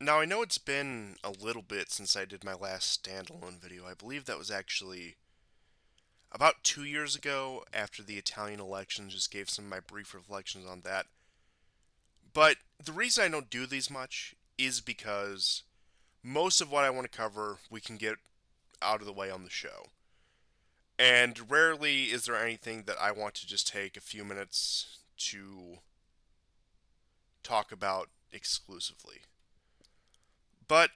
Now, I know it's been a little bit since I did my last standalone video. I believe that was actually about 2 years ago after the Italian elections, just gave some of my brief reflections on that. But the reason I don't do these much is because most of what I want to cover we can get out of the way on the show. And rarely is there anything that I want to just take a few minutes to talk about exclusively. But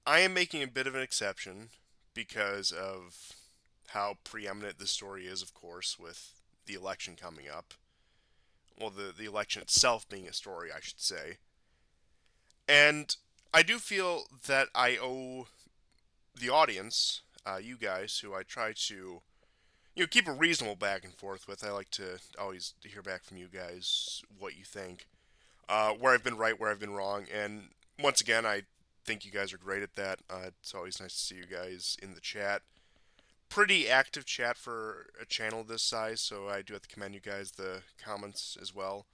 I am making a bit of an exception because of how preeminent this story is, of course, with the election coming up. Well, the election itself being a story, I should say. And I do feel that I owe the audience, you guys, who I try to keep a reasonable back and forth with. I like to always hear back from you guys what you think, where I've been right, where I've been wrong, and once again, I think you guys are great at that. It's always nice to see you guys in the chat. Pretty active chat for a channel this size, so I do have to commend you guys the comments as well.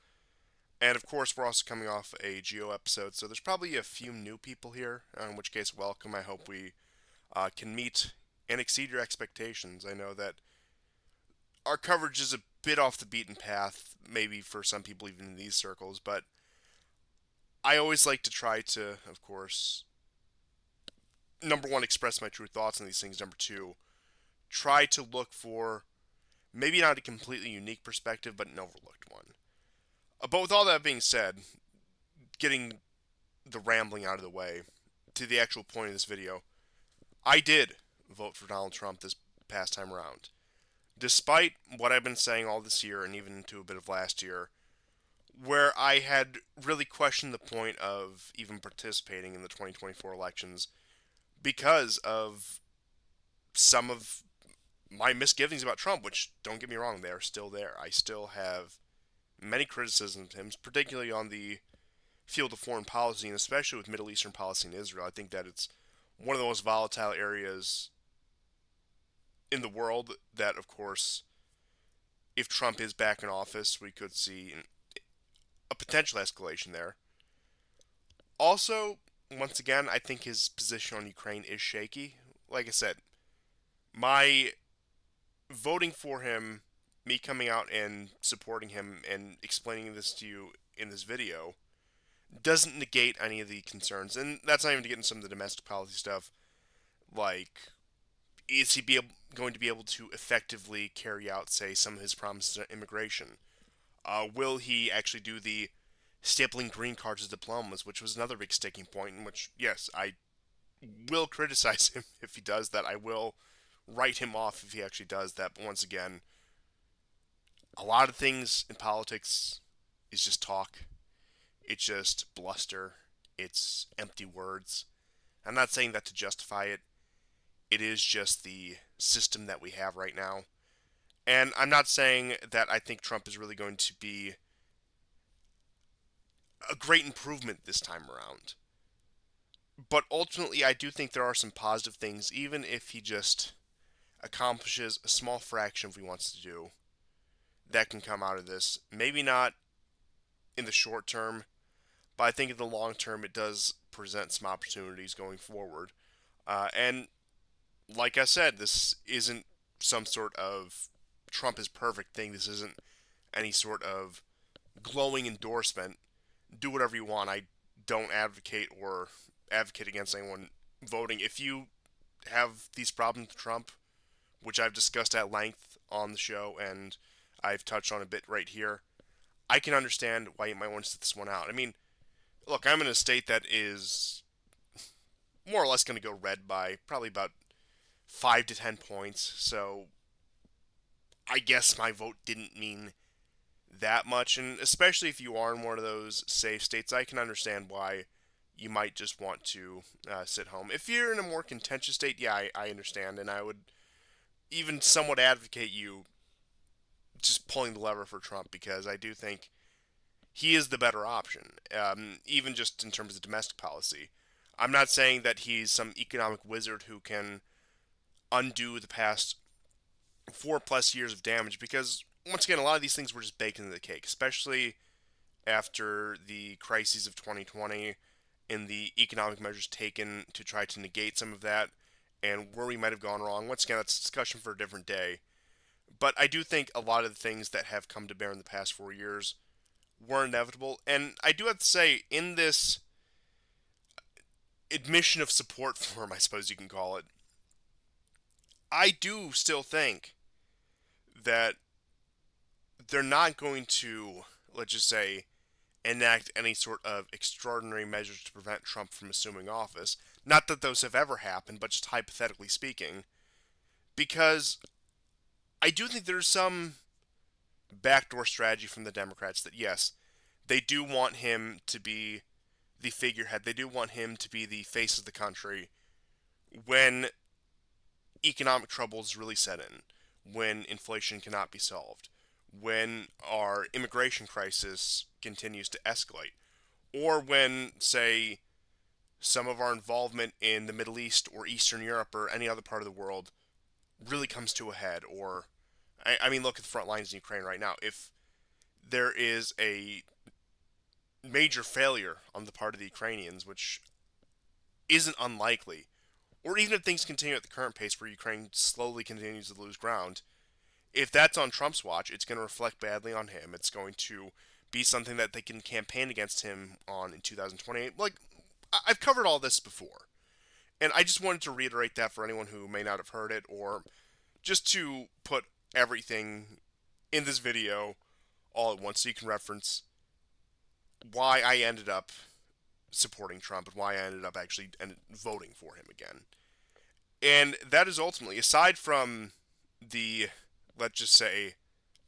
And of course, we're also coming off a Geo episode, so there's probably a few new people here, in which case, welcome. I hope we can meet and exceed your expectations. I know that our coverage is a bit off the beaten path, maybe for some people even in these circles, but I always like to try to, of course, number one, express my true thoughts on these things. Number two, try to look for maybe not a completely unique perspective, but an overlooked one. But with all that being said, getting the rambling out of the way, to the actual point of this video, I did vote for Donald Trump this past time around. Despite what I've been saying all this year and even into a bit of last year, where I had really questioned the point of even participating in the 2024 elections because of some of my misgivings about Trump, which, don't get me wrong, they are still there. I still have many criticisms of him, particularly on the field of foreign policy, and especially with Middle Eastern policy in Israel. I think that it's one of the most volatile areas in the world that, of course, if Trump is back in office, we could see a potential escalation there. Also, once again, I think his position on Ukraine is shaky. Like I said, my voting for him, me coming out and supporting him and explaining this to you in this video, doesn't negate any of the concerns. And that's not even to get into some of the domestic policy stuff, like is he going to be able to effectively carry out, say, some of his promises on immigration? Will he actually do the stapling green cards as diplomas, which was another big sticking point, in which, yes, I will criticize him if he does that. I will write him off if he actually does that. But once again, a lot of things in politics is just talk. It's just bluster. It's empty words. I'm not saying that to justify it. It is just the system that we have right now. And I'm not saying that I think Trump is really going to be a great improvement this time around. But ultimately, I do think there are some positive things, even if he just accomplishes a small fraction of what he wants to do, that can come out of this. Maybe not in the short term, but I think in the long term, it does present some opportunities going forward. And like I said, this isn't some sort of Trump is perfect thing. This isn't any sort of glowing endorsement. Do whatever you want. I don't advocate against anyone voting. If you have these problems with Trump, which I've discussed at length on the show and I've touched on a bit right here, I can understand why you might want to sit this one out. I mean, look, I'm in a state that is more or less going to go red by probably about 5 to 10 points. So I guess my vote didn't mean that much, and especially if you are in one of those safe states, I can understand why you might just want to sit home. If you're in a more contentious state, yeah, I understand, and I would even somewhat advocate you just pulling the lever for Trump because I do think he is the better option, even just in terms of domestic policy. I'm not saying that he's some economic wizard who can undo the past 4+ years of damage because, once again, a lot of these things were just baked into the cake, especially after the crises of 2020 in the economic measures taken to try to negate some of that and where we might have gone wrong. Once again, that's a discussion for a different day. But I do think a lot of the things that have come to bear in the past 4 years were inevitable. And I do have to say, in this admission of support for him, I suppose you can call it, I do still think that they're not going to, let's just say, enact any sort of extraordinary measures to prevent Trump from assuming office. Not that those have ever happened, but just hypothetically speaking, because I do think there's some backdoor strategy from the Democrats that, yes, they do want him to be the figurehead. They do want him to be the face of the country when economic troubles really set in, when inflation cannot be solved, when our immigration crisis continues to escalate, or when, say, some of our involvement in the Middle East or Eastern Europe or any other part of the world really comes to a head. Or, I mean, look at the front lines in Ukraine right now. If there is a major failure on the part of the Ukrainians, which isn't unlikely, or even if things continue at the current pace where Ukraine slowly continues to lose ground, if that's on Trump's watch, it's going to reflect badly on him. It's going to be something that they can campaign against him on in 2028. Like, I've covered all this before. And I just wanted to reiterate that for anyone who may not have heard it, or just to put everything in this video all at once so you can reference why I ended up supporting Trump and why I ended up actually voting for him again. And that is ultimately, aside from the, let's just say,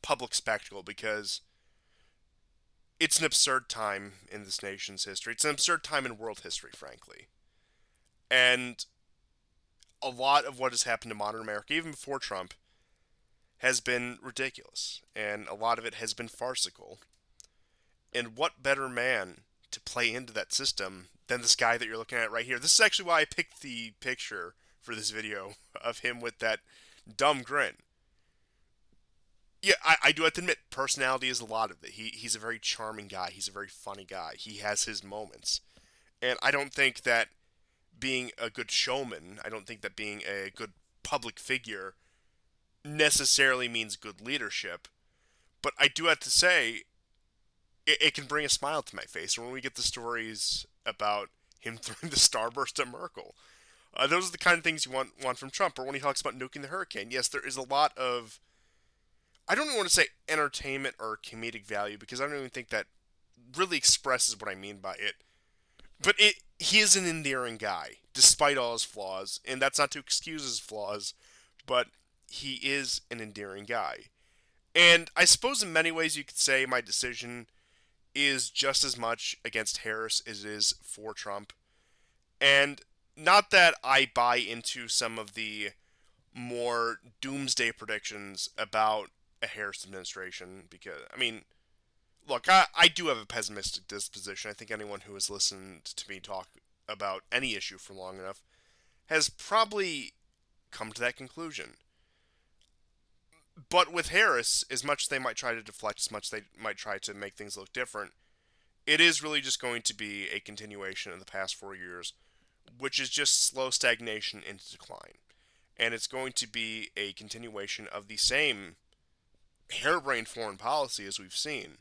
public spectacle, because it's an absurd time in this nation's history. It's an absurd time in world history, frankly. And a lot of what has happened to modern America, even before Trump, has been ridiculous. And a lot of it has been farcical. And what better man to play into that system than this guy that you're looking at right here? This is actually why I picked the picture for this video of him with that dumb grin. Yeah, I do have to admit, personality is a lot of it. He's a very charming guy. He's a very funny guy. He has his moments. And I don't think that being a good showman, I don't think that being a good public figure necessarily means good leadership. But I do have to say, it can bring a smile to my face when we get the stories about him throwing the starburst at Merkel. Those are the kind of things you want from Trump. Or when he talks about nuking the hurricane, yes, there is a lot of, I don't even want to say entertainment or comedic value, because I don't even think that really expresses what I mean by it. But he is an endearing guy, despite all his flaws, and that's not to excuse his flaws, but he is an endearing guy. And I suppose in many ways you could say my decision is just as much against Harris as it is for Trump. And not that I buy into some of the more doomsday predictions about a Harris administration, because, I mean, look, I do have a pessimistic disposition. I think anyone who has listened to me talk about any issue for long enough has probably come to that conclusion. But with Harris, as much as they might try to deflect, as much as they might try to make things look different, it is really just going to be a continuation of the past 4 years, which is just slow stagnation into decline. And it's going to be a continuation of the same harebrained foreign policy as we've seen.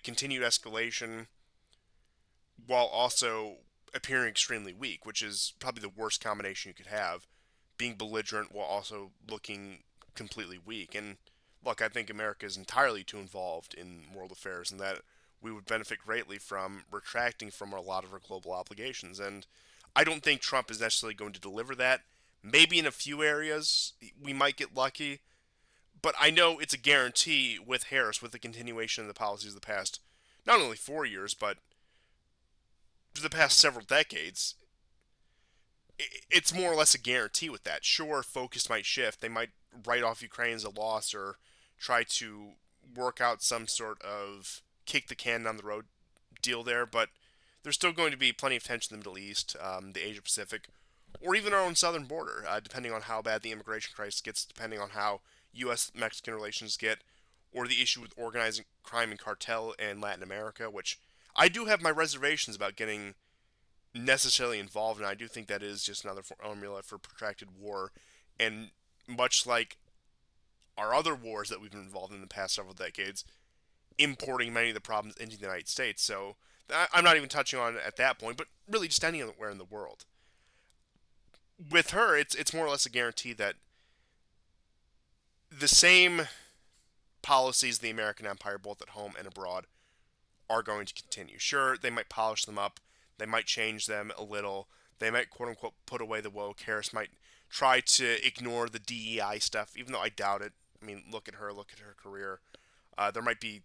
Continued escalation while also appearing extremely weak, which is probably the worst combination you could have. Being belligerent while also looking completely weak. And look, I think America is entirely too involved in world affairs, and that we would benefit greatly from retracting from a lot of our global obligations. And I don't think Trump is necessarily going to deliver that. Maybe in a few areas we might get lucky, but I know it's a guarantee with Harris, with the continuation of the policies of the past, not only 4 years, but the past several decades. It's more or less a guarantee with that. Sure, focus might shift. They might write off Ukraine as a loss or try to work out some sort of kick the can down the road deal there, but there's still going to be plenty of tension in the Middle East, the Asia Pacific, or even our own southern border, depending on how bad the immigration crisis gets, depending on how U.S.-Mexican relations get, or the issue with organizing crime and cartel in Latin America, which I do have my reservations about getting necessarily involved, and I do think that is just another formula for protracted war. And much like our other wars that we've been involved in the past several decades, importing many of the problems into the United States. So I'm not even touching on it at that point, but really just anywhere in the world. With her, it's more or less a guarantee that the same policies of the American empire, both at home and abroad, are going to continue. Sure, they might polish them up, they might change them a little, they might quote unquote put away the woke. Harris might try to ignore the DEI stuff, even though I doubt it. I mean, look at her career. There might be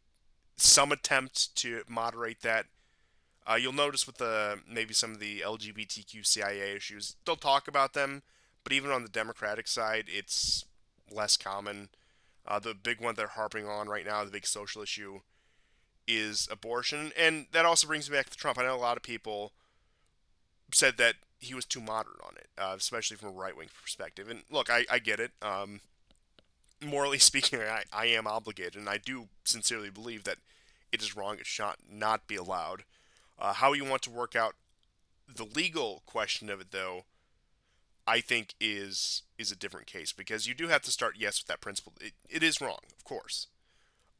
some attempt to moderate that. You'll notice with the maybe some of the LGBTQ CIA issues, they'll talk about them, but even on the Democratic side, it's less common. The big one they're harping on right now, the big social issue, is abortion, and that also brings me back to Trump. I know a lot of people said that he was too moderate on it, especially from a right wing perspective. And look, I get it. Morally speaking, I am obligated, and I do sincerely believe that it is wrong. It should not be allowed. How you want to work out the legal question of it, though, I think is a different case because you do have to start yes with that principle. It is wrong, of course.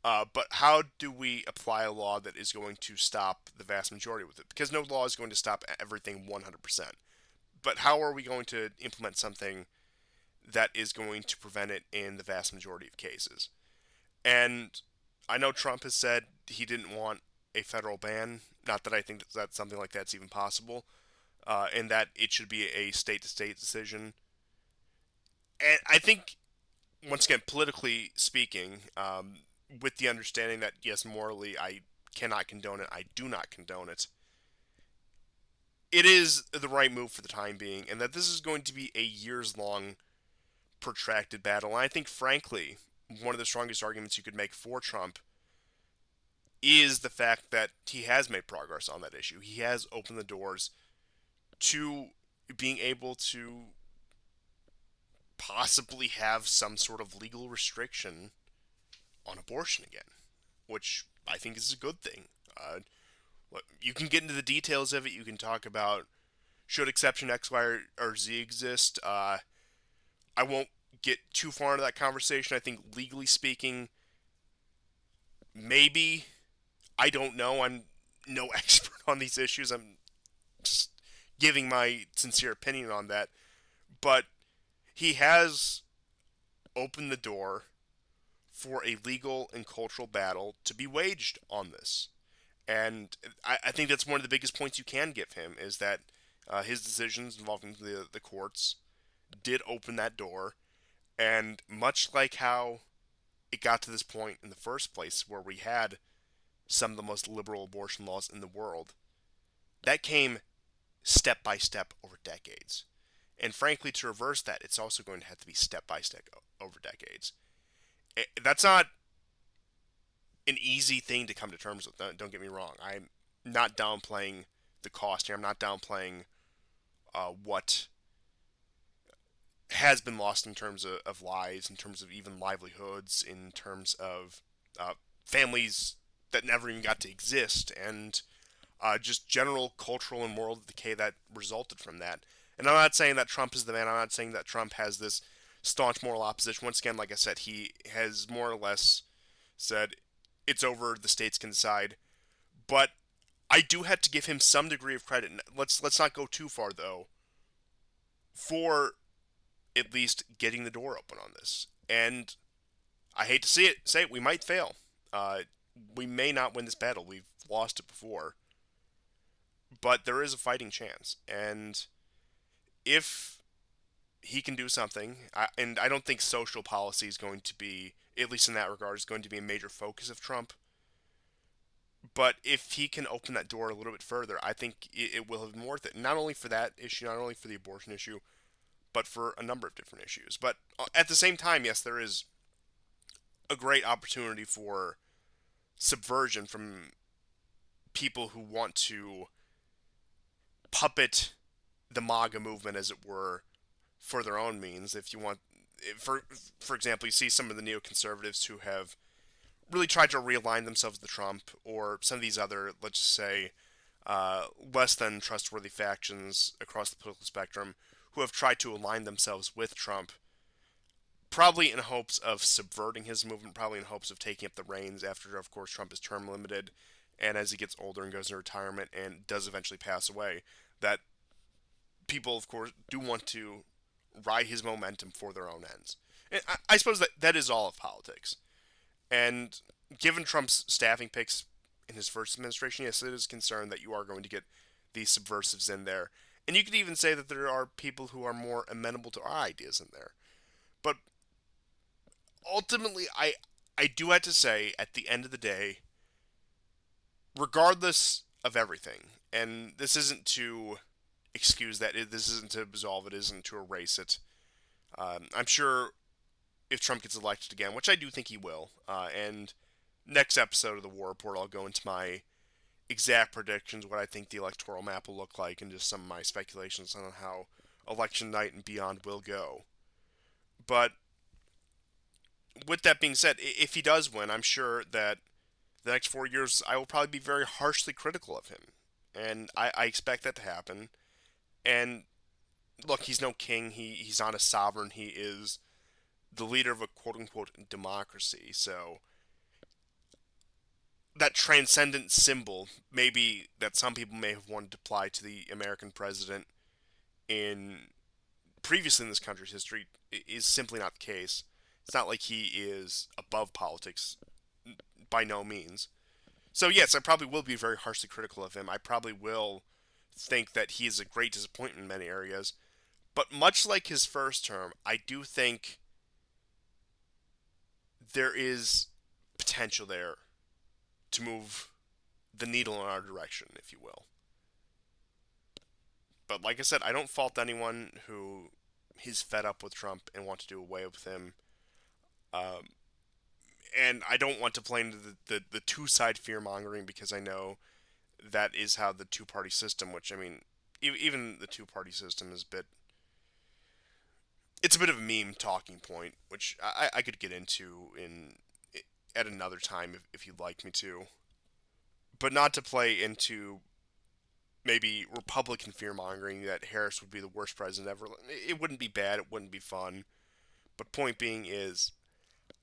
But how do we apply a law that is going to stop the vast majority with it? Because no law is going to stop everything 100%. But how are we going to implement something that is going to prevent it in the vast majority of cases? And I know Trump has said he didn't want a federal ban. Not that I think that something like that's even possible, and that it should be a state to state decision. And I think, once again, politically speaking, with the understanding that, yes, morally, I cannot condone it, I do not condone it, it is the right move for the time being, and that this is going to be a years long, protracted battle. And I think, frankly, one of the strongest arguments you could make for Trump is the fact that he has made progress on that issue. He has opened the doors to being able to possibly have some sort of legal restriction on abortion again, which I think is a good thing. You can get into the details of it. You can talk about should exception X, Y, or Z exist. I won't get too far into that conversation. I think legally speaking, maybe. I don't know. I'm no expert on these issues. I'm just giving my sincere opinion on that. But he has opened the door for a legal and cultural battle to be waged on this. And I think that's one of the biggest points you can give him is that his decisions involving the courts did open that door. And much like how it got to this point in the first place, where we had some of the most liberal abortion laws in the world, that came step by step over decades. And frankly, to reverse that, it's also going to have to be step by step over decades. That's not an easy thing to come to terms with. Don't get me wrong. I'm not downplaying the cost here. I'm not downplaying what has been lost in terms of lives, in terms of even livelihoods, in terms of families that never even got to exist, and just general cultural and moral decay that resulted from that. And I'm not saying that Trump is the man. I'm not saying that Trump has this staunch moral opposition. Once again, like I said, he has more or less said it's over. The states can decide. But I do have to give him some degree of credit. Let's not go too far though. For at least getting the door open on this. And I hate to say it, we might fail. We may not win this battle. We've lost it before. But there is a fighting chance. And if he can do something, and I don't think social policy is going to be, at least in that regard, is going to be a major focus of Trump. But if he can open that door a little bit further, I think it will have been worth it. Not only for that issue, not only for the abortion issue, but for a number of different issues. But at the same time, yes, there is a great opportunity for subversion from people who want to puppet the MAGA movement, as it were, for their own means. If you want, for example, you see some of the neoconservatives who have really tried to realign themselves to Trump, or some of these other, let's just say, less than trustworthy factions across the political spectrum who have tried to align themselves with Trump, probably in hopes of subverting his movement, probably in hopes of taking up the reins after, of course, Trump is term limited, and as he gets older and goes into retirement and does eventually pass away, that people, of course, do want to ride his momentum for their own ends. And I suppose that is all of politics. And given Trump's staffing picks in his first administration, yes, it is concerned that you are going to get these subversives in there. And you could even say that there are people who are more amenable to our ideas in there. But ultimately, I do have to say, at the end of the day, regardless of everything, and this isn't to excuse that, this isn't to absolve it, isn't to erase it. I'm sure if Trump gets elected again, which I do think he will, and next episode of the War Report, I'll go into my exact predictions, what I think the electoral map will look like, and just some of my speculations on how election night and beyond will go. But with that being said, if he does win, I'm sure that the next 4 years I will probably be very harshly critical of him. And I expect that to happen. And look, he's no king. He's not a sovereign. He is the leader of a quote unquote democracy. So that transcendent symbol, maybe that some people may have wanted to apply to the American president in previously in this country's history, is simply not the case. It's not like he is above politics, by no means. So yes, I probably will be very harshly critical of him. I probably will think that he is a great disappointment in many areas. But much like his first term, I do think there is potential there to move the needle in our direction, if you will. But like I said, I don't fault anyone who is fed up with Trump and want to do away with him. Um, and I don't want to play into the two side fear mongering, because I know that is how the two party system, which I mean, even the two party system is a bit. It's a bit of a meme talking point, which I could get into in at another time if you'd like me to. But not to play into maybe Republican fear mongering that Harris would be the worst president ever. It wouldn't be bad. It wouldn't be fun. But point being is,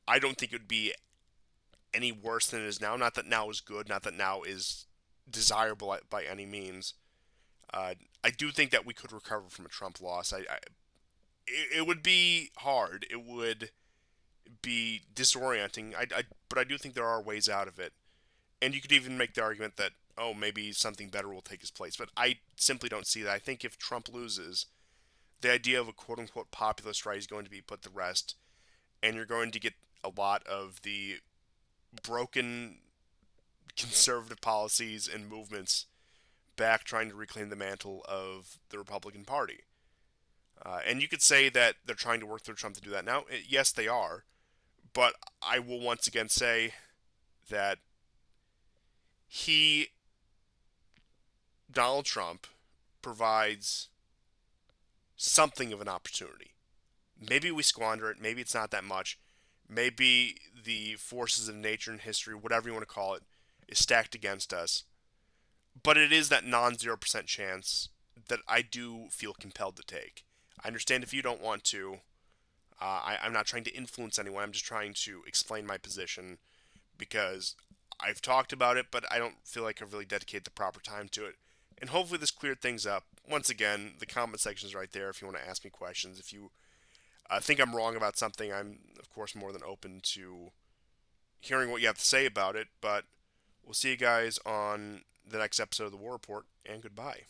I don't think it would be any worse than it is now. Not that now is good. Not that now is desirable by any means. I do think that we could recover from a Trump loss. It would be hard. It would be disorienting. But I do think there are ways out of it. And you could even make the argument that, oh, maybe something better will take his place. But I simply don't see that. I think if Trump loses, the idea of a quote unquote populist right is going to be put to rest. And you're going to get a lot of the broken conservative policies and movements back trying to reclaim the mantle of the Republican Party. And you could say that they're trying to work through Trump to do that now. Yes, they are. But I will once again say that he, Donald Trump, provides something of an opportunity. Maybe we squander it. Maybe it's not that much. Maybe the forces of nature and history, whatever you want to call it, is stacked against us. But it is that non 0% chance that I do feel compelled to take. I understand if you don't want to. I'm not trying to influence anyone. I'm just trying to explain my position, because I've talked about it, but I don't feel like I've really dedicated the proper time to it. And hopefully this cleared things up. Once again, the comment section is right there if you want to ask me questions. If you think I'm wrong about something, I'm, of course, more than open to hearing what you have to say about it. But we'll see you guys on the next episode of the War Report, and goodbye.